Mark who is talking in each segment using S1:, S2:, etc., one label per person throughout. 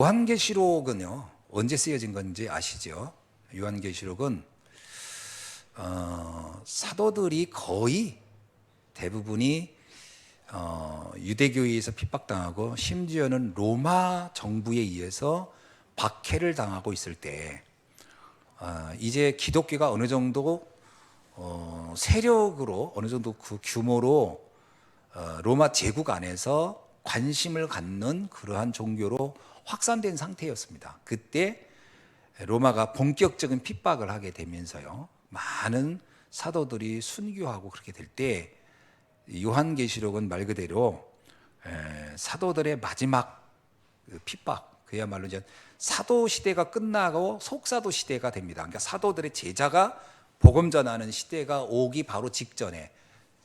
S1: 요한계시록은요 언제 쓰여진 건지 아시죠? 요한계시록은 사도들이 거의 대부분이 유대교회에서 핍박당하고 심지어는 로마 정부에 의해서 박해를 당하고 있을 때 이제 기독교가 어느 정도 세력으로 어느 정도 그 규모로 로마 제국 안에서 관심을 갖는 그러한 종교로 확산된 상태였습니다. 그때 로마가 본격적인 핍박을 하게 되면서요 많은 사도들이 순교하고 그렇게 될 때 요한계시록은 말 그대로 사도들의 마지막 핍박, 그야말로 이제 사도 시대가 끝나고 속사도 시대가 됩니다. 그러니까 사도들의 제자가 복음 전하는 시대가 오기 바로 직전에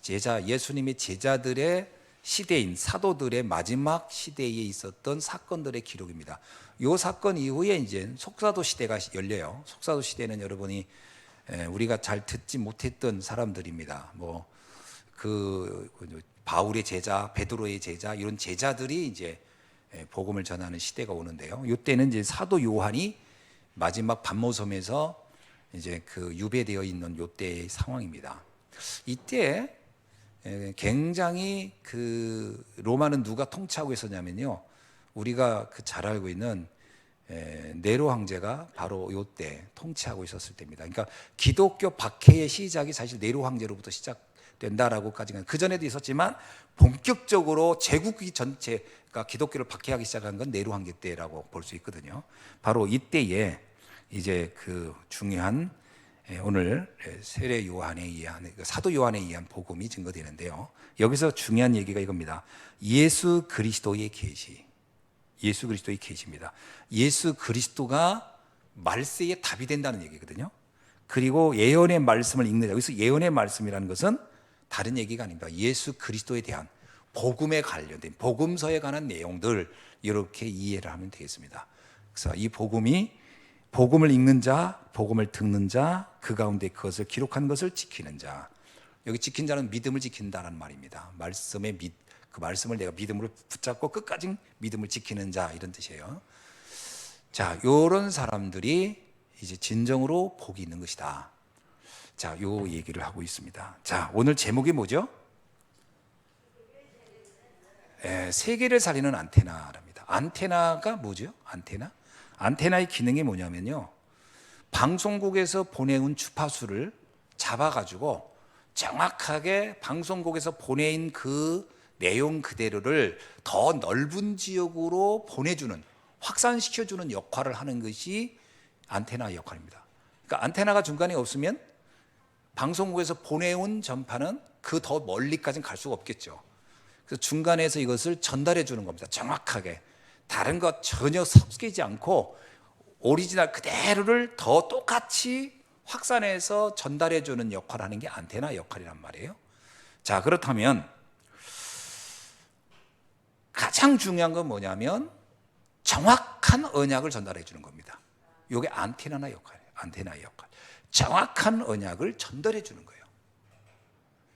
S1: 예수님의 제자들의 시대인 사도들의 마지막 시대에 있었던 사건들의 기록입니다. 이 사건 이후에 이제 속사도 시대가 열려요. 속사도 시대는 여러분이 우리가 잘 듣지 못했던 사람들입니다. 그 바울의 제자, 베드로의 제자 이런 제자들이 이제 복음을 전하는 시대가 오는데요. 이때는 이제 사도 요한이 마지막 반모섬에서 이제 그 유배되어 있는 이때의 상황입니다. 이때 굉장히 그 로마는 누가 통치하고 있었냐면요, 우리가 잘 알고 있는 네로 황제가 바로 이때 통치하고 있었을 때입니다. 그러니까 기독교 박해의 시작이 사실 네로 황제로부터 시작된다라고까지는 그 전에도 있었지만 본격적으로 제국이 전체가 기독교를 박해하기 시작한 건 네로 황제 때라고 볼 수 있거든요. 바로 이때에 이제 그 중요한 오늘 세례 요한에 의한 사도 요한에 의한 복음이 증거되는데요. 여기서 중요한 얘기가 이겁니다. 예수 그리스도의 계시. 예수 그리스도의 계시입니다. 예수 그리스도가 말세의 답이 된다는 얘기거든요. 그리고 예언의 말씀을 읽는 자, 여기서 예언의 말씀이라는 것은 다른 얘기가 아닙니다. 예수 그리스도에 대한 복음에 관련된 복음서에 관한 내용들, 이렇게 이해를 하면 되겠습니다. 그래서 이 복음을 읽는 자, 복음을 듣는 자, 그 가운데 그것을 기록한 것을 지키는 자. 여기 지킨 자는 믿음을 지킨다는 말입니다. 그 말씀을 내가 믿음으로 붙잡고 끝까지 믿음을 지키는 자, 이런 뜻이에요. 자, 이런 사람들이 이제 진정으로 복이 있는 것이다. 자, 요 얘기를 하고 있습니다. 자, 오늘 제목이 뭐죠? 세계를 살리는 안테나랍니다. 안테나가 뭐죠? 안테나의 기능이 뭐냐면요, 방송국에서 보내온 주파수를 잡아가지고 정확하게 방송국에서 보내인 그 내용 그대로를 더 넓은 지역으로 보내주는, 확산시켜주는 역할을 하는 것이 안테나의 역할입니다. 그러니까 안테나가 중간에 없으면 방송국에서 보내온 전파는 그 더 멀리까지는 갈 수가 없겠죠. 그래서 중간에서 이것을 전달해 주는 겁니다. 정확하게 다른 것 전혀 섞이지 않고 오리지널 그대로를 더 똑같이 확산해서 전달해 주는 역할을 하는 게 안테나 역할이란 말이에요. 자, 그렇다면 가장 중요한 건 뭐냐면 정확한 언약을 전달해 주는 겁니다. 이게 안테나의 역할. 정확한 언약을 전달해 주는 거예요.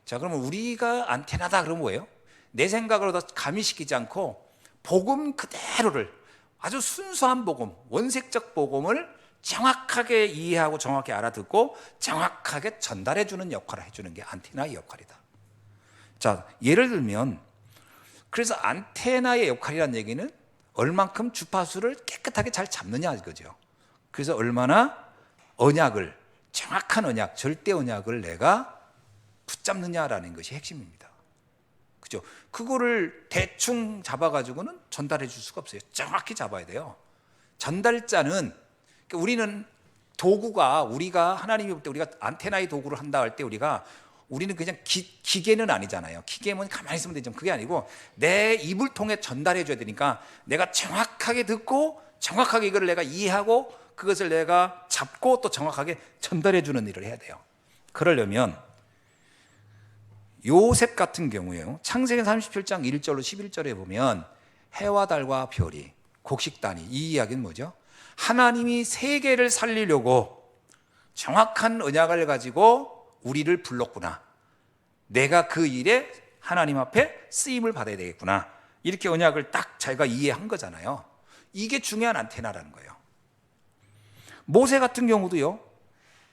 S1: 자, 그러면 우리가 안테나다 그러면 뭐예요? 내 생각으로 더 가미시키지 않고 복음 그대로를, 아주 순수한 복음, 원색적 복음을 정확하게 이해하고 정확히 알아듣고 정확하게 전달해 주는 역할을 해주는 게 안테나의 역할이다. 자, 예를 들면 그래서 안테나의 역할이라는 얘기는 얼만큼 주파수를 깨끗하게 잘 잡느냐 이거죠. 그래서 얼마나 언약을, 정확한 언약, 절대 언약을 내가 붙잡느냐라는 것이 핵심입니다. 그죠? 그거를 대충 잡아가지고는 전달해 줄 수가 없어요. 정확히 잡아야 돼요. 전달자는, 그러니까 우리는 우리가 하나님이 볼 때 우리가 안테나의 도구를 한다 할 때 우리는 그냥 기계는 아니잖아요. 기계면 가만히 있으면 되죠. 그게 아니고 내 입을 통해 전달해 줘야 되니까 내가 정확하게 듣고 정확하게 이걸 내가 이해하고 그것을 내가 잡고 또 정확하게 전달해 주는 일을 해야 돼요. 그러려면 요셉 같은 경우에요, 창세기 37장 1절로 11절에 보면 해와 달과 별이, 곡식단위, 이 이야기는 뭐죠? 하나님이 세계를 살리려고 정확한 언약을 가지고 우리를 불렀구나. 내가 그 일에 하나님 앞에 쓰임을 받아야 되겠구나. 이렇게 언약을 딱 자기가 이해한 거잖아요. 이게 중요한 안테나라는 거예요. 모세 같은 경우도요,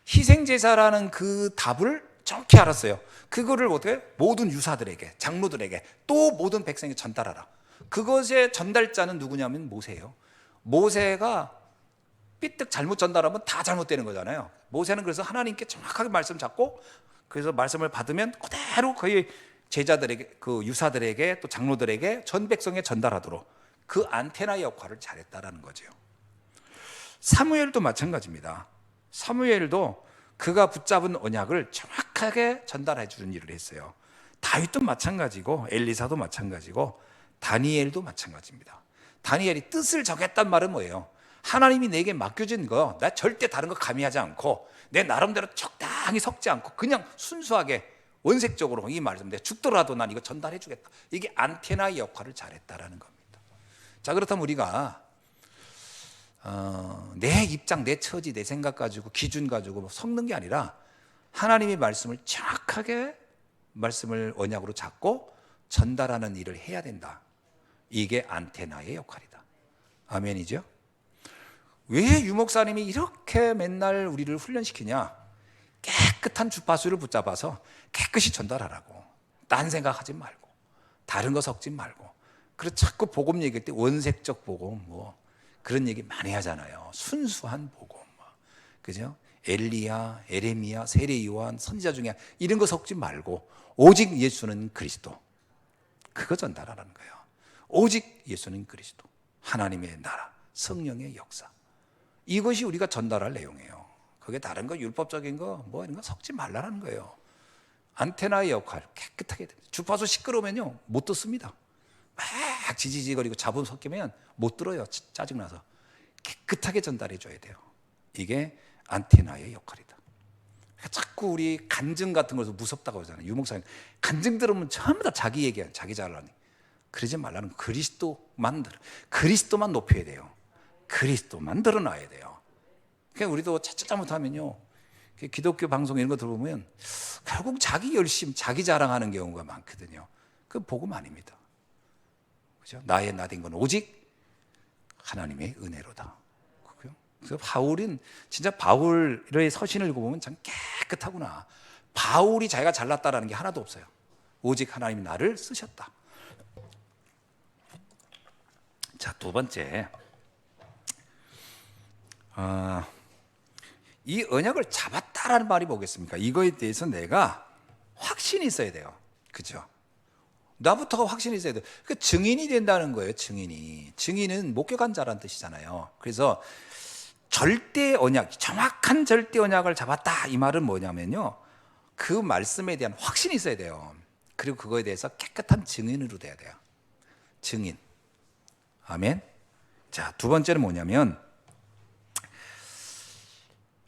S1: 희생제사라는 그 답을 정확히 알았어요. 그거를 어떻게 모든 유사들에게, 장로들에게, 또 모든 백성에게 전달하라. 그것의 전달자는 누구냐면 모세예요. 모세가 삐뜩 잘못 전달하면 다 잘못되는 거잖아요. 모세는 그래서 하나님께 정확하게 말씀 잡고, 그래서 말씀을 받으면 그대로 거의 제자들에게, 그 유사들에게, 또 장로들에게, 전 백성에 전달하도록 그 안테나 역할을 잘했다라는 거죠. 사무엘도 마찬가지입니다. 사무엘도 그가 붙잡은 언약을 정확하게 전달해 주는 일을 했어요. 다윗도 마찬가지고, 엘리사도 마찬가지고, 다니엘도 마찬가지입니다. 다니엘이 뜻을 정했단 말은 뭐예요? 하나님이 내게 맡겨진 거, 나 절대 다른 거 가미하지 않고 내 나름대로 적당히 섞지 않고 그냥 순수하게 원색적으로 이 말씀, 내가 죽더라도 난 이거 전달해 주겠다. 이게 안테나의 역할을 잘했다라는 겁니다. 자, 그렇다면 우리가 내 입장, 내 처지, 내 생각 가지고 기준 가지고 섞는 게 아니라 하나님의 말씀을 정확하게 말씀을 언약으로 잡고 전달하는 일을 해야 된다. 이게 안테나의 역할이다. 아멘이죠? 왜 유목사님이 이렇게 맨날 우리를 훈련시키냐? 깨끗한 주파수를 붙잡아서 깨끗이 전달하라고. 딴 생각하지 말고, 다른 거 섞지 말고. 그래서 자꾸 복음 얘기할 때 원색적 복음, 뭐 그런 얘기 많이 하잖아요. 순수한 복음, 그죠? 엘리야, 에레미야, 세례 요한, 선지자 중에 이런 거 섞지 말고 오직 예수는 그리스도. 그거 전달하라는 거예요. 오직 예수는 그리스도, 하나님의 나라, 성령의 역사. 이것이 우리가 전달할 내용이에요. 그게 다른 거 율법적인 거 뭐 이런 거 섞지 말라는 거예요. 안테나의 역할 깨끗하게 됩니다. 주파수 시끄러우면요 못 듣습니다. 막 지지직거리고 잡음 섞이면 못 들어요. 짜증나서. 깨끗하게 전달해 줘야 돼요. 이게 안테나의 역할이다. 자꾸 우리 간증 같은 거에서 무섭다고 하잖아요. 유목사님 간증 들으면 전부 다 자기 얘기야. 자기 잘나니. 그러지 말라는 거. 그리스도만 높여야 돼요. 그리스도만 드러나야 돼요. 그러니까 우리도 자칫 잘못하면요, 기독교 방송 이런 거 들어보면 결국 자기 열심, 자기 자랑하는 경우가 많거든요. 그 복음 아닙니다. 그죠? 나의 나된 건 오직 하나님의 은혜로다. 그래서 바울은 진짜 바울의 서신을 읽어보면 참 깨끗하구나. 바울이 자기가 잘났다라는 게 하나도 없어요. 오직 하나님이 나를 쓰셨다. 자, 두 번째. 이 언약을 잡았다라는 말이 뭐겠습니까? 이거에 대해서 내가 확신이 있어야 돼요. 그죠? 나부터가 확신이 있어야 돼요. 그 증인이 된다는 거예요. 증인은 목격한 자라는 뜻이잖아요. 그래서 절대 언약, 정확한 절대 언약을 잡았다 이 말은 뭐냐면요, 그 말씀에 대한 확신이 있어야 돼요. 그리고 그거에 대해서 깨끗한 증인으로 돼야 돼요. 증인. 아멘. 자, 두 번째는 뭐냐면,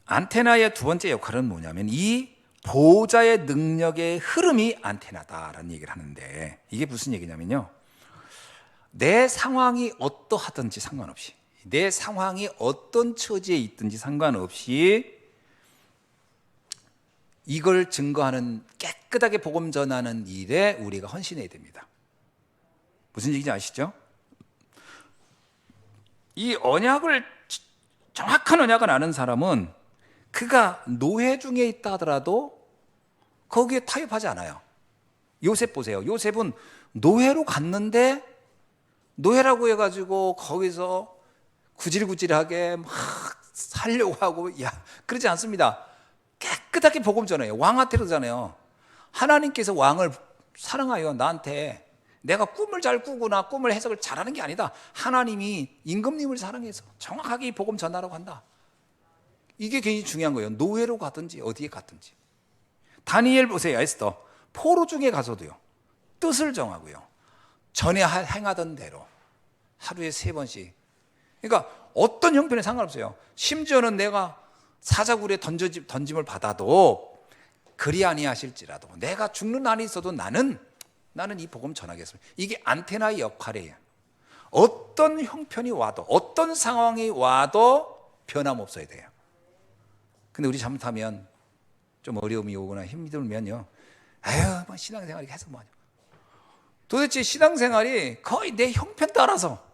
S1: 안테나의 두 번째 역할은 뭐냐면 이 보호자의 능력의 흐름이 안테나다라는 얘기를 하는데, 이게 무슨 얘기냐면요, 내 상황이 어떠하든지 상관없이, 내 상황이 어떤 처지에 있든지 상관없이 이걸 증거하는, 깨끗하게 복음 전하는 일에 우리가 헌신해야 됩니다. 무슨 얘기인지 아시죠? 이 언약을, 정확한 언약을 아는 사람은 그가 노예 중에 있다 하더라도 거기에 타협하지 않아요. 요셉 보세요. 요셉은 노예로 갔는데 노예라고 해가지고 거기서 구질구질하게 막 살려고 하고, 야, 그러지 않습니다. 깨끗하게 복음 전해요. 왕한테 그러잖아요. 하나님께서 왕을 사랑하여 나한테, 내가 꿈을 잘 꾸거나 꿈을 해석을 잘하는 게 아니다. 하나님이 임금님을 사랑해서 정확하게 이 복음 전하라고 한다. 이게 굉장히 중요한 거예요. 노예로 가든지 어디에 갔든지. 다니엘 보세요. 에스더 포로 중에 가서도요, 뜻을 정하고요, 전에 행하던 대로 하루에 3번씩. 그러니까 어떤 형편에 상관없어요. 심지어는 내가 사자굴에 던짐을 받아도 그리 아니하실지라도 내가 죽는 날이 있어도 나는 이 복음 전하겠습니다. 이게 안테나의 역할이에요. 어떤 형편이 와도, 어떤 상황이 와도 변함없어야 돼요. 근데 우리 잘못하면, 좀 어려움이 오거나 힘이 들면요, 아유, 뭐 신앙생활이 해서 뭐하냐. 도대체 신앙생활이 거의 내 형편 따라서,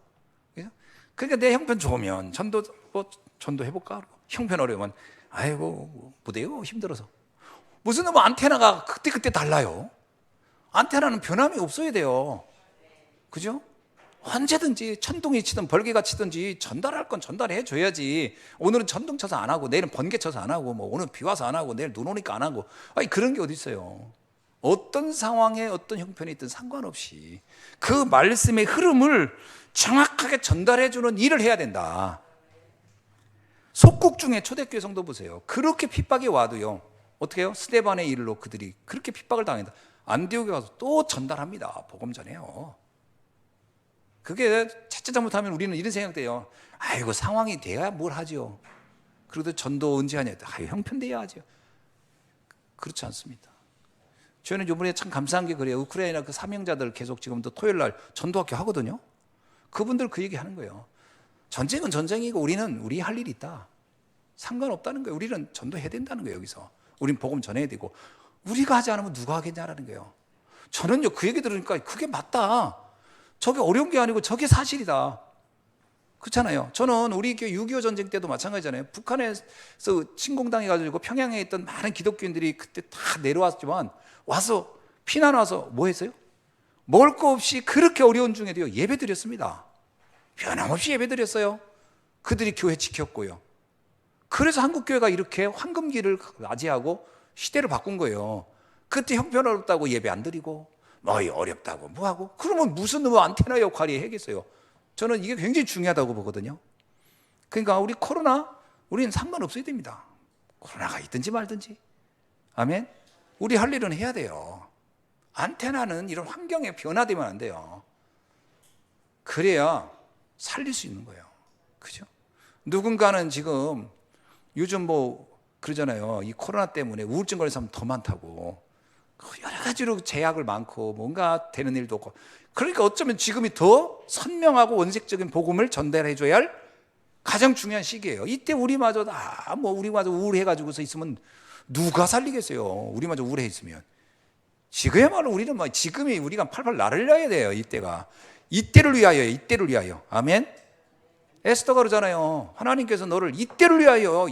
S1: 그러니까 내 형편 좋으면 전도 뭐 전도 해볼까? 형편 어려우면 아이고 못해요 힘들어서. 무슨 뭐 안테나가 그때 달라요. 안테나는 변함이 없어야 돼요. 그죠? 언제든지 천둥이 치든 벌개가 치든지 전달할 건 전달해 줘야지. 오늘은 천둥 쳐서 안 하고 내일은 번개 쳐서 안 하고 뭐 오늘 비 와서 안 하고 내일 눈 오니까 안 하고 아니 그런 게 어디 있어요. 어떤 상황에 어떤 형편이 있든 상관없이 그 말씀의 흐름을 정확하게 전달해 주는 일을 해야 된다. 속국 중에 초대교회 성도 보세요. 그렇게 핍박이 와도요. 어떻게 해요? 스데반의 일로 그들이 그렇게 핍박을 당한다. 안디옥에 가서 또 전달합니다. 복음 전해요. 그게 자칫 잘못하면 우리는 이런 생각돼요. 아이고 상황이 돼야 뭘 하죠. 그래도 전도 언제 하냐. 아유 형편돼야 하죠. 그렇지 않습니다. 저는 이번에 참 감사한 게 그래요. 우크라이나 그 사명자들 계속 지금도 토요일 날 전도학교 하거든요. 그분들 그 얘기 하는 거예요. 전쟁은 전쟁이고 우리는 우리 할 일이 있다. 상관없다는 거예요. 우리는 전도해야 된다는 거예요. 여기서 우린 복음 전해야 되고 우리가 하지 않으면 누가 하겠냐라는 거예요. 저는요 그 얘기 들으니까 그게 맞다. 저게 어려운 게 아니고 저게 사실이다. 그렇잖아요. 저는 우리 6.25 전쟁 때도 마찬가지잖아요. 북한에서 침공당해가지고 평양에 있던 많은 기독교인들이 그때 다 내려왔지만 와서 피난 와서 뭐 했어요? 먹을 거 없이 그렇게 어려운 중에도요 예배 드렸습니다. 변함없이 예배 드렸어요. 그들이 교회 지켰고요. 그래서 한국교회가 이렇게 황금기를 맞이하고 시대를 바꾼 거예요. 그때 형편없다고 예배 안 드리고 뭐 어렵다고 뭐하고 그러면 무슨 안테나 역할이 해겠어요. 저는 이게 굉장히 중요하다고 보거든요. 그러니까 우리 코로나 우리는 상관없어야 됩니다. 코로나가 있든지 말든지. 아멘. 우리 할 일은 해야 돼요. 안테나는 이런 환경에 변화되면 안 돼요. 그래야 살릴 수 있는 거예요. 그죠? 누군가는 지금 요즘 뭐 그러잖아요. 이 코로나 때문에 우울증 걸린 사람 더 많다고. 여러 가지로 제약을 많고 뭔가 되는 일도 없고. 그러니까 어쩌면 지금이 더 선명하고 원색적인 복음을 전달해 줘야 할 가장 중요한 시기예요. 이때 우리마저 우리마저 우울해가지고서 있으면 누가 살리겠어요. 우리마저 우울해 있으면. 지금야말로 우리는 지금이 우리가 팔팔 날려야 돼요. 이때를 위하여. 이때를 위하여. 아멘. 에스더가 그러잖아요. 하나님께서 너를 이때를 위하여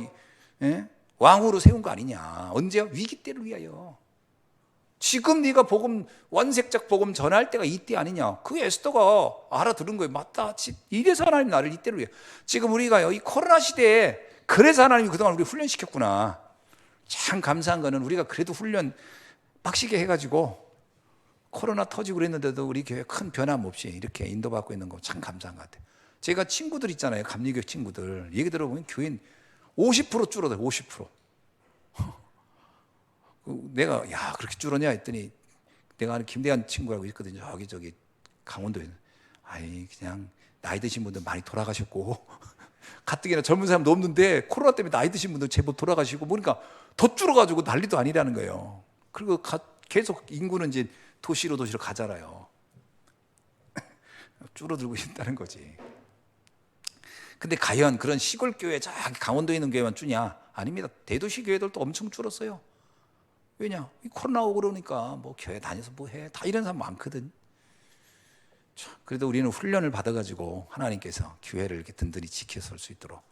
S1: 왕으로 세운 거 아니냐. 언제요? 위기 때를 위하여. 지금 네가 원색적 복음 전할 때가 이때 아니냐. 그 에스더가 알아들은 거예요. 맞다. 이래서 하나님 나를 이때를 위해. 지금 우리가요 이 코로나 시대에 그래서 하나님이 그동안 우리 훈련시켰구나. 참 감사한 거는 우리가 그래도 훈련 빡시게 해가지고 코로나 터지고 그랬는데도 우리 교회 큰 변함 없이 이렇게 인도받고 있는 거 참 감사한 것 같아요. 제가 친구들 있잖아요. 감리교회 친구들 얘기 들어보면 교인 50% 줄어들어요. 50%. 내가 그렇게 줄었냐 했더니 내가 아는 김대한 친구라고 있거든요. 저기 강원도에. 그냥 나이 드신 분들 많이 돌아가셨고 가뜩이나 젊은 사람도 없는데 코로나 때문에 나이 드신 분들 제법 돌아가시고 보니까 더 줄어가지고 난리도 아니라는 거예요. 그리고 계속 인구는 이제 도시로 가잖아요. 줄어들고 있다는 거지. 근데 과연 그런 시골 교회 저기 강원도에 있는 교회만 주냐? 아닙니다. 대도시 교회들도 엄청 줄었어요. 왜냐? 코로나 오고 그러니까 뭐 교회 다녀서 뭐 해? 다 이런 사람 많거든. 그래도 우리는 훈련을 받아가지고 하나님께서 교회를 이렇게 든든히 지켜설 수 있도록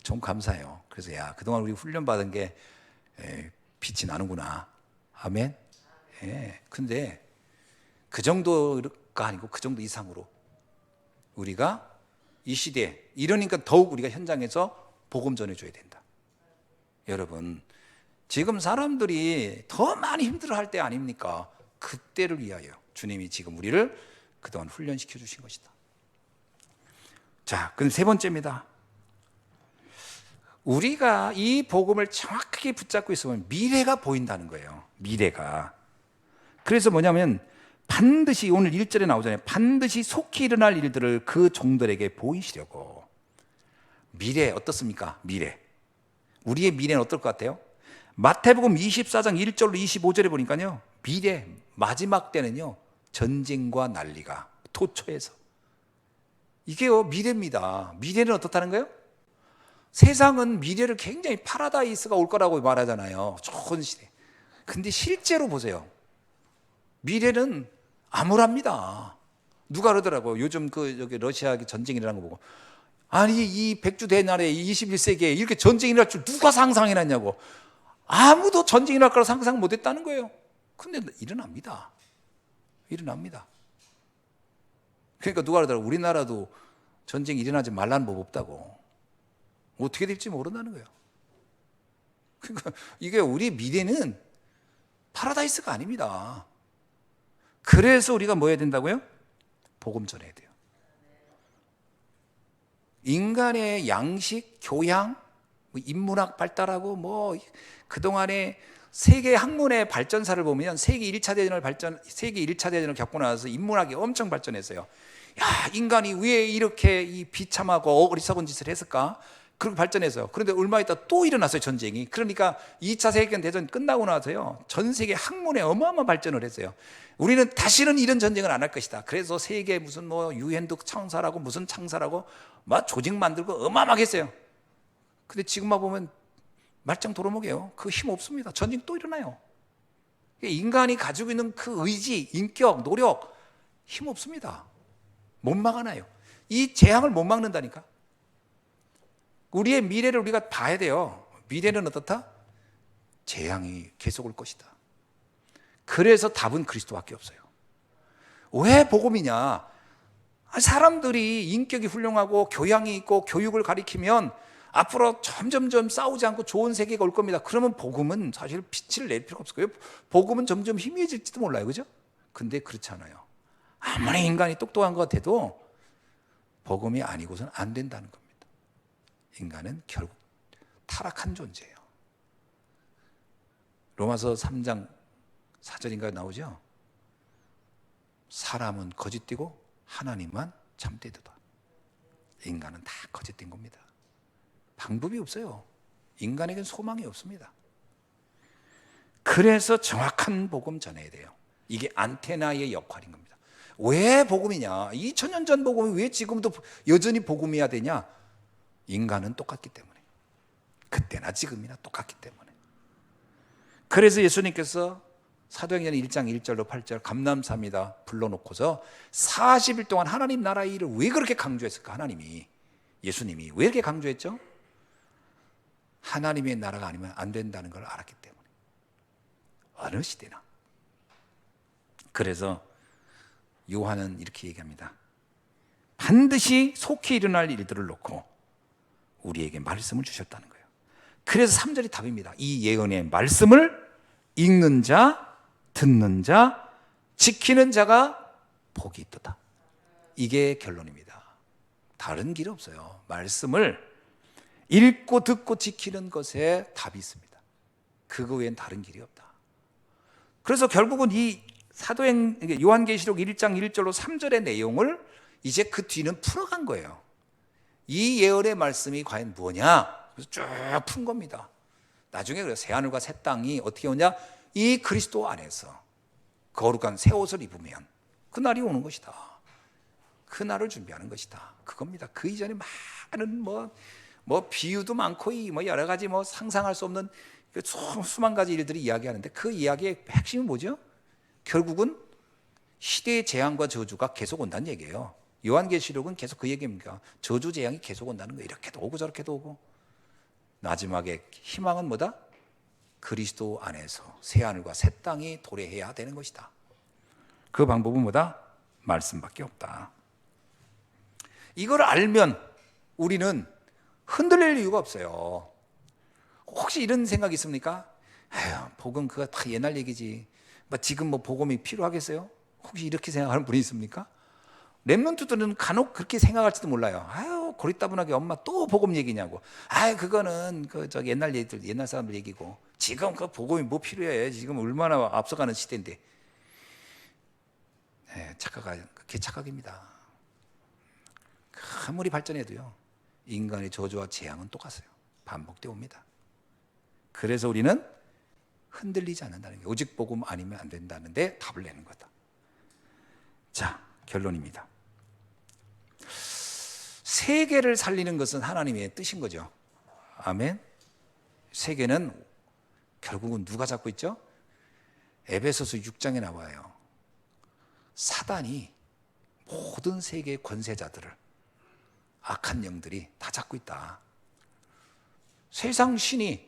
S1: 좀 감사해요. 그래서 그동안 우리 훈련 받은 게 빛이 나는구나. 아멘. 근데 그 정도가 아니고 그 정도 이상으로 우리가 이 시대에 이러니까 더욱 우리가 현장에서 복음 전해줘야 된다. 여러분 지금 사람들이 더 많이 힘들어할 때 아닙니까? 그때를 위하여 주님이 지금 우리를 그동안 훈련시켜 주신 것이다. 자, 그럼 세 번째입니다. 우리가 이 복음을 정확하게 붙잡고 있으면 미래가 보인다는 거예요. 미래가. 그래서 뭐냐면 반드시 오늘 1절에 나오잖아요. 반드시 속히 일어날 일들을 그 종들에게 보이시려고. 미래 어떻습니까? 미래. 우리의 미래는 어떨 것 같아요? 마태복음 24장 1절로 25절에 보니까요. 미래 마지막 때는요. 전쟁과 난리가 도처에서. 이게요 미래입니다. 미래는 어떻다는 거예요? 세상은 미래를 굉장히 파라다이스가 올 거라고 말하잖아요. 좋은 시대. 근데 실제로 보세요. 미래는 암울합니다. 누가 그러더라고요. 요즘 여기 러시아 전쟁 일어난 거 보고 아니 이 백주 대나라에 21세기에 이렇게 전쟁이 날 줄 누가 상상해놨냐고. 아무도 전쟁이 날 거라 상상 못했다는 거예요. 근데 일어납니다. 일어납니다. 그러니까 누가 그러더라고. 우리나라도 전쟁이 일어나지 말라는 법 없다고. 어떻게 될지 모른다는 거예요. 그러니까 이게 우리 미래는 파라다이스가 아닙니다. 그래서 우리가 뭐 해야 된다고요? 복음 전해야 돼요. 인간의 양식, 교양, 인문학 발달하고 그동안에 세계 학문의 발전사를 보면 세계 1차 대전을 겪고 나서 인문학이 엄청 발전했어요. 야, 인간이 왜 이렇게 이 비참하고 어리석은 짓을 했을까? 그렇게 발전했어요. 그런데 얼마 있다 또 일어났어요, 전쟁이. 그러니까 2차 세계대전 끝나고 나서요, 전 세계 학문에 어마어마한 발전을 했어요. 우리는 다시는 이런 전쟁을 안 할 것이다. 그래서 세계 무슨 유엔도 창설하고 무슨 창설하고 막 조직 만들고 어마어마하게 했어요. 근데 지금만 보면 말짱 도루묵이에요. 그 힘 없습니다. 전쟁 또 일어나요. 인간이 가지고 있는 그 의지, 인격, 노력, 힘 없습니다. 못 막아놔요. 이 재앙을 못 막는다니까. 우리의 미래를 우리가 봐야 돼요. 미래는 어떻다? 재앙이 계속 올 것이다. 그래서 답은 그리스도밖에 없어요. 왜 복음이냐? 사람들이 인격이 훌륭하고 교양이 있고 교육을 가리키면 앞으로 점점점 싸우지 않고 좋은 세계가 올 겁니다. 그러면 복음은 사실 빛을 낼 필요가 없을 거예요. 복음은 점점 희미해질지도 몰라요. 그죠? 근데 그렇지 않아요. 아무리 인간이 똑똑한 것 같아도 복음이 아니고서는 안 된다는 겁니다. 인간은 결국 타락한 존재예요. 로마서 3장 4절인가 나오죠? 사람은 거짓되고 하나님만 참되도다. 인간은 다 거짓된 겁니다. 방법이 없어요. 인간에겐 소망이 없습니다. 그래서 정확한 복음 전해야 돼요. 이게 안테나의 역할인 겁니다. 왜 복음이냐? 2000년 전 복음이 왜 지금도 여전히 복음이어야 되냐? 인간은 똑같기 때문에. 그때나 지금이나 똑같기 때문에. 그래서 예수님께서 사도행전 1장 1절로 8절 감람사입니다 불러놓고서 40일 동안 하나님 나라의 일을 왜 그렇게 강조했을까? 하나님이, 예수님이 왜 이렇게 강조했죠? 하나님의 나라가 아니면 안 된다는 걸 알았기 때문에. 어느 시대나. 그래서 요한은 이렇게 얘기합니다. 반드시 속히 일어날 일들을 놓고 우리에게 말씀을 주셨다는 거예요. 그래서 3절이 답입니다. 이 예언의 말씀을 읽는 자, 듣는 자, 지키는 자가 복이 있도다. 이게 결론입니다. 다른 길 없어요. 말씀을 읽고 듣고 지키는 것에 답이 있습니다. 그거 외엔 다른 길이 없다. 그래서 결국은 이 요한계시록 1장 1절로 3절의 내용을 이제 그 뒤는 풀어간 거예요. 이 예언의 말씀이 과연 뭐냐? 그래서 쭉 푼 겁니다. 나중에 그래서 새하늘과 새 땅이 어떻게 오냐? 이 그리스도 안에서 거룩한 새 옷을 입으면 그 날이 오는 것이다. 그 날을 준비하는 것이다. 그겁니다. 그 이전에 많은 비유도 많고 여러 가지 상상할 수 없는 수만 가지 일들이 이야기하는데 그 이야기의 핵심은 뭐죠? 결국은 시대의 재앙과 저주가 계속 온다는 얘기예요. 요한계시록은 계속 그 얘기입니다. 저주 재앙이 계속 온다는 거예요. 이렇게도 오고 저렇게도 오고. 마지막에 희망은 뭐다? 그리스도 안에서 새하늘과 새 땅이 도래해야 되는 것이다. 그 방법은 뭐다? 말씀밖에 없다. 이걸 알면 우리는 흔들릴 이유가 없어요. 혹시 이런 생각이 있습니까? 에휴, 복음 그거 다 옛날 얘기지. 지금 복음이 필요하겠어요? 혹시 이렇게 생각하는 분이 있습니까? 랩런트들은 간혹 그렇게 생각할지도 몰라요. 아유, 고리따분하게 엄마 또 복음 얘기냐고. 아유, 그거는 옛날 얘기들, 옛날 사람들 얘기고. 지금 그 복음이 뭐 필요해? 지금 얼마나 앞서가는 시대인데. 네, 그게 착각입니다. 아무리 발전해도요, 인간의 저주와 재앙은 똑같아요. 반복되어 옵니다. 그래서 우리는 흔들리지 않는다는 게, 오직 복음 아니면 안 된다는데 답을 내는 거다. 자, 결론입니다. 세계를 살리는 것은 하나님의 뜻인 거죠. 아멘. 세계는 결국은 누가 잡고 있죠? 에베소서 6장에 나와요. 사단이 모든 세계의 권세자들을 악한 영들이 다 잡고 있다. 세상 신이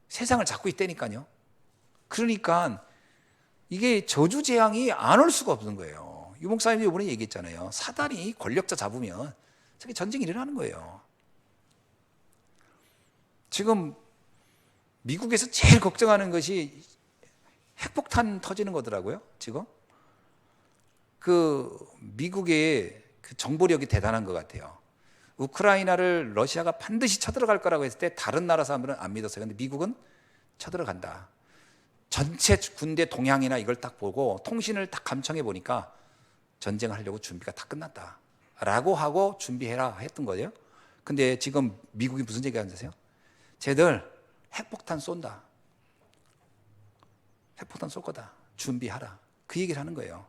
S1: 세상을 잡고 있다니까요. 그러니까 이게 저주 재앙이 안 올 수가 없는 거예요. 유 목사님이 이번에 얘기했잖아요. 사단이 권력자 잡으면 저게 전쟁이 일어나는 거예요. 지금 미국에서 제일 걱정하는 것이 핵폭탄 터지는 거더라고요. 지금 그 미국의 그 정보력이 대단한 것 같아요. 우크라이나를 러시아가 반드시 쳐들어갈 거라고 했을 때 다른 나라 사람들은 안 믿었어요. 근데 미국은 쳐들어간다. 전체 군대 동향이나 이걸 딱 보고 통신을 딱 감청해 보니까 전쟁하려고 준비가 다 끝났다 라고 하고 준비해라 했던 거예요. 근데 지금 미국이 무슨 얘기가 하세요? 쟤들 핵폭탄 쏜다. 핵폭탄 쏠 거다. 준비하라. 그 얘기를 하는 거예요.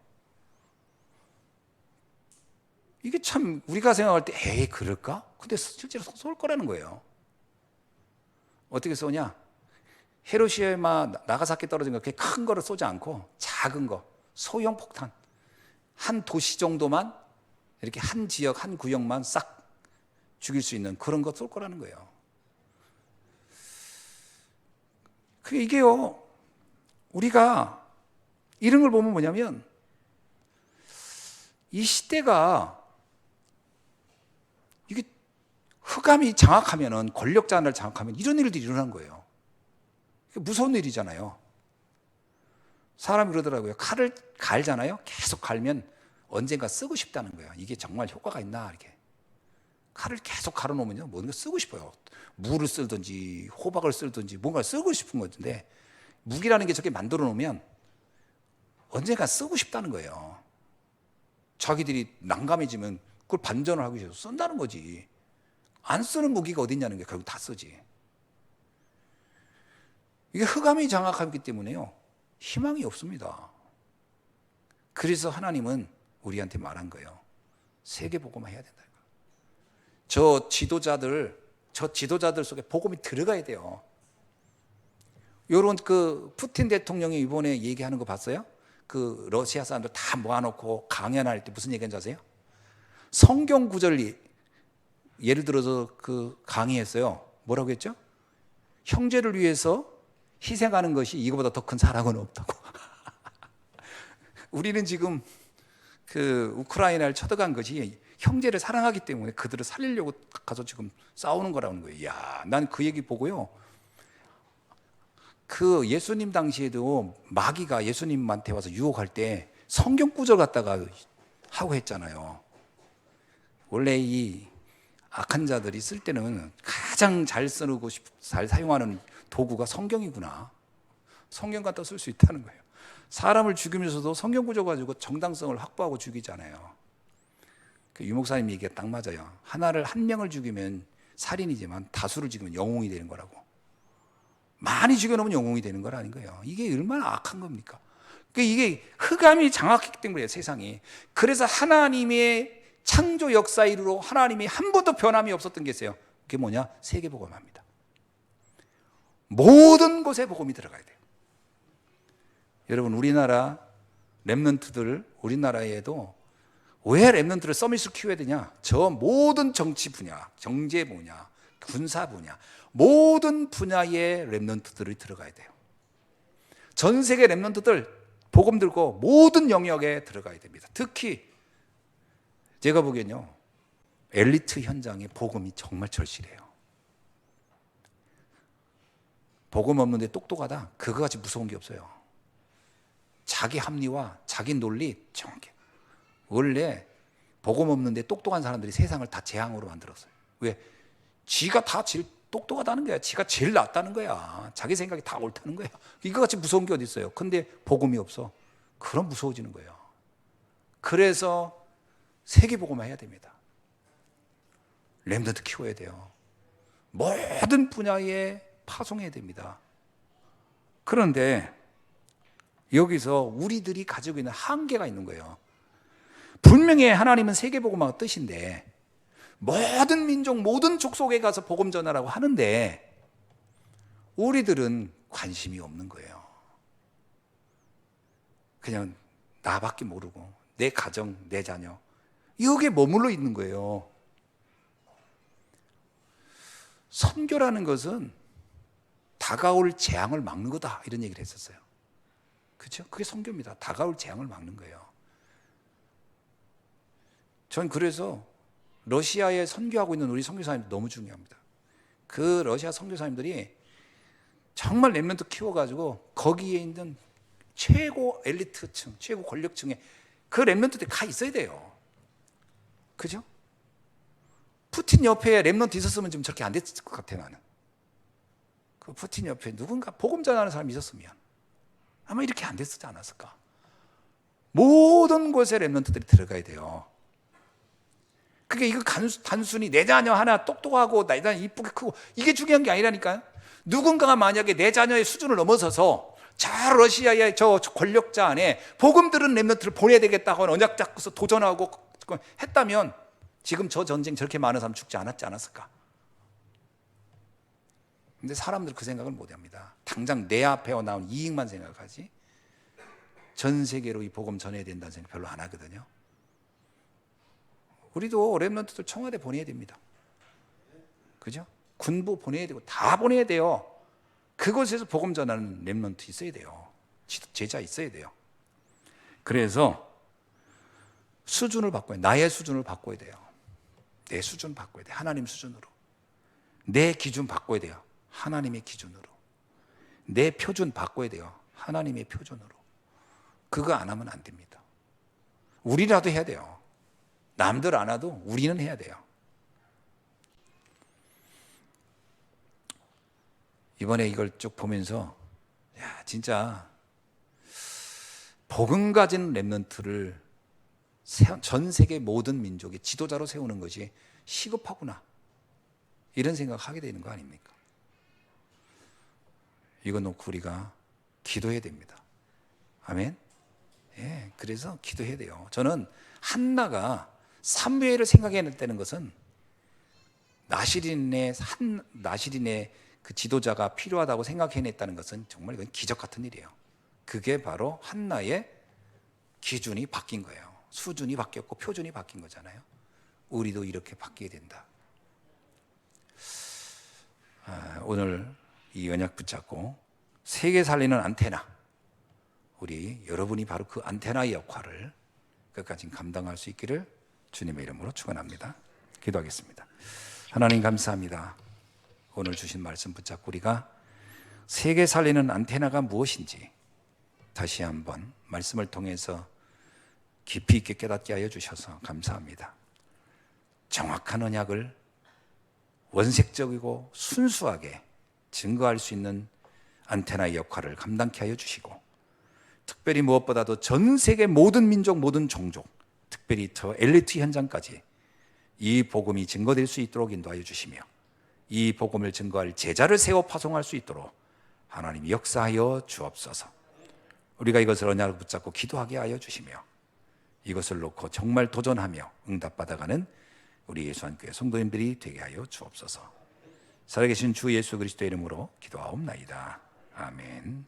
S1: 이게 참 우리가 생각할 때 에이 그럴까? 근데 실제로 쏠 거라는 거예요. 어떻게 쏘냐? 히로시마 나가사키 떨어진 거 그렇게 큰 거를 쏘지 않고 작은 거 소형 폭탄 한 도시 정도만 이렇게 한 지역 한 구역만 싹 죽일 수 있는 그런 거 쏠 거라는 거예요. 이게요 우리가 이런 걸 보면 뭐냐면 이 시대가 이게 흑암이 장악하면은 권력자를 장악하면 이런 일들이 일어나는 거예요. 무서운 일이잖아요. 사람이 그러더라고요. 칼을 갈잖아요. 계속 갈면 언젠가 쓰고 싶다는 거예요. 이게 정말 효과가 있나 이렇게. 칼을 계속 갈아놓으면요 뭔가 쓰고 싶어요. 물을 쓸든지 호박을 쓸든지 뭔가 쓰고 싶은 건데 무기라는 게 저렇게 만들어 놓으면 언젠가 쓰고 싶다는 거예요. 자기들이 난감해지면 그걸 반전을 하기 위해서 쓴다는 거지. 안 쓰는 무기가 어디 있냐는 게 결국 다 쓰지. 이게 흑암이 장악하기 때문에요 희망이 없습니다. 그래서 하나님은 우리한테 말한 거예요. 세계복음화 해야 된다. 저 지도자들 속에 복음이 들어가야 돼요. 요런 그 푸틴 대통령이 이번에 얘기하는 거 봤어요? 그 러시아 사람들 다 모아놓고 강연할 때 무슨 얘기인지 아세요? 성경 구절 예를 들어서 그 강의했어요. 뭐라고 했죠? 형제를 위해서 희생하는 것이 이거보다 더 큰 사랑은 없다고. 우리는 지금 그 우크라이나를 쳐들어간 것이 형제를 사랑하기 때문에 그들을 살리려고 가서 지금 싸우는 거라는 거예요. 이야, 난 그 얘기 보고요. 그 예수님 당시에도 마귀가 예수님한테 와서 유혹할 때 성경 구절 갖다가 하고 했잖아요. 원래 이 악한 자들이 쓸 때는 가장 잘 쓰고 잘 사용하는 도구가 성경이구나. 성경 갖다 쓸 수 있다는 거예요. 사람을 죽이면서도 성경 구절 가지고 정당성을 확보하고 죽이잖아요. 그 유목사님 얘기가 딱 맞아요. 한 명을 죽이면 살인이지만 다수를 죽이면 영웅이 되는 거라고. 많이 죽여놓으면 영웅이 되는 거라는 거예요. 이게 얼마나 악한 겁니까? 이게 흑암이 장악했기 때문에 세상이. 그래서 하나님의 창조 역사 이후로 하나님이 한 번도 변함이 없었던 게 있어요. 그게 뭐냐? 세계복음화입니다. 모든 곳에 복음이 들어가야 돼요. 여러분 우리나라 렘넌트들 우리나라에도 왜 렘넌트를 서밋으로 키워야 되냐? 저 모든 정치 분야, 경제 분야, 군사 분야 모든 분야의 렘넌트들이 들어가야 돼요. 전 세계 렘넌트들 복음 들고 모든 영역에 들어가야 됩니다. 특히 제가 보기엔요 엘리트 현장에 복음이 정말 절실해요. 복음 없는데 똑똑하다 그거같이 무서운 게 없어요. 자기 합리와 자기 논리 정확해. 원래 복음 없는데 똑똑한 사람들이 세상을 다 재앙으로 만들었어요. 왜? 지가 다 제일 똑똑하다는 거야. 지가 제일 낫다는 거야. 자기 생각이 다 옳다는 거야. 이거같이 무서운 게 어디 있어요? 근데 복음이 없어. 그럼 무서워지는 거예요. 그래서 세계복음화 해야 됩니다. 렘넌트 키워야 돼요. 모든 분야에 파송해야 됩니다. 그런데 여기서 우리들이 가지고 있는 한계가 있는 거예요. 분명히 하나님은 세계복음화가 뜻인데 모든 민족, 모든 족속에 가서 복음 전하라고 하는데 우리들은 관심이 없는 거예요. 그냥 나밖에 모르고 내 가정, 내 자녀 여기에 머물러 있는 거예요. 선교라는 것은 다가올 재앙을 막는 거다, 이런 얘기를 했었어요. 그렇죠? 그게 선교입니다. 다가올 재앙을 막는 거예요. 전 그래서 러시아에 선교하고 있는 우리 선교사님들 너무 중요합니다. 그 러시아 선교사님들이 정말 렘넌트 키워가지고 거기에 있는 최고 엘리트층, 최고 권력층에 그 렘넌트들이 가 있어야 돼요. 그죠? 푸틴 옆에 렘넌트 있었으면 좀 저렇게 안 됐을 것 같아, 나는. 그 푸틴 옆에 누군가 복음 전하는 사람이 있었으면 아마 이렇게 안 됐지 않았을까. 모든 곳에 렘넌트들이 들어가야 돼요. 그게 이거 단순히 내 자녀 하나 똑똑하고 내 자녀 이쁘게 크고 이게 중요한 게 아니라니까요. 누군가가 만약에 내 자녀의 수준을 넘어서서 저 러시아의 저 권력자 안에 복음 들은 렘넌트를 보내야 되겠다고 언약 잡고서 도전하고 했다면 지금 저 전쟁 저렇게 많은 사람 죽지 않았을까. 근데 사람들 그 생각을 못 합니다. 당장 내 앞에 나온 이익만 생각하지 전 세계로 이 복음 전해야 된다는 생각 별로 안 하거든요. 우리도 렘넌트들 청와대 보내야 됩니다. 그죠? 군부 보내야 되고 다 보내야 돼요. 그곳에서 복음 전하는 렘넌트 있어야 돼요. 제자 있어야 돼요. 그래서 수준을 바꿔야 돼요. 나의 수준을 바꿔야 돼요. 내 수준 바꿔야 돼요. 하나님 수준으로. 내 기준 바꿔야 돼요. 하나님의 기준으로. 내 표준 바꿔야 돼요. 하나님의 표준으로. 그거 안 하면 안 됩니다. 우리라도 해야 돼요. 남들 안 해도 우리는 해야 돼요. 이번에 이걸 쭉 보면서 야, 진짜 복음 가진 렘넌트를 전 세계 모든 민족의 지도자로 세우는 것이 시급하구나, 이런 생각을 하게 되는 거 아닙니까? 이거 놓고 우리가 기도해야 됩니다. 아멘. 예, 그래서 기도해야 돼요. 저는 한나가 사무엘을 생각해냈다는 것은 나시린의 그 지도자가 필요하다고 생각해냈다는 것은 정말 이건 기적 같은 일이에요. 그게 바로 한나의 기준이 바뀐 거예요. 수준이 바뀌었고 표준이 바뀐 거잖아요. 우리도 이렇게 바뀌어야 된다. 오늘 이 언약 붙잡고 세계 살리는 안테나, 우리 여러분이 바로 그 안테나의 역할을 끝까지 감당할 수 있기를 주님의 이름으로 축원합니다. 기도하겠습니다. 하나님 감사합니다. 오늘 주신 말씀 붙잡고 우리가 세계 살리는 안테나가 무엇인지 다시 한번 말씀을 통해서 깊이 있게 깨닫게 하여 주셔서 감사합니다. 정확한 언약을 원색적이고 순수하게 증거할 수 있는 안테나의 역할을 감당케 하여 주시고, 특별히 무엇보다도 전 세계 모든 민족, 모든 종족, 특별히 저 엘리트 현장까지 이 복음이 증거될 수 있도록 인도하여 주시며, 이 복음을 증거할 제자를 세워 파송할 수 있도록 하나님 역사하여 주옵소서. 우리가 이것을 언약을 붙잡고 기도하게 하여 주시며, 이것을 놓고 정말 도전하며 응답받아가는 우리 예수안교회 성도님들이 되게 하여 주옵소서. 살아계신 주 예수 그리스도의 이름으로 기도하옵나이다. 아멘.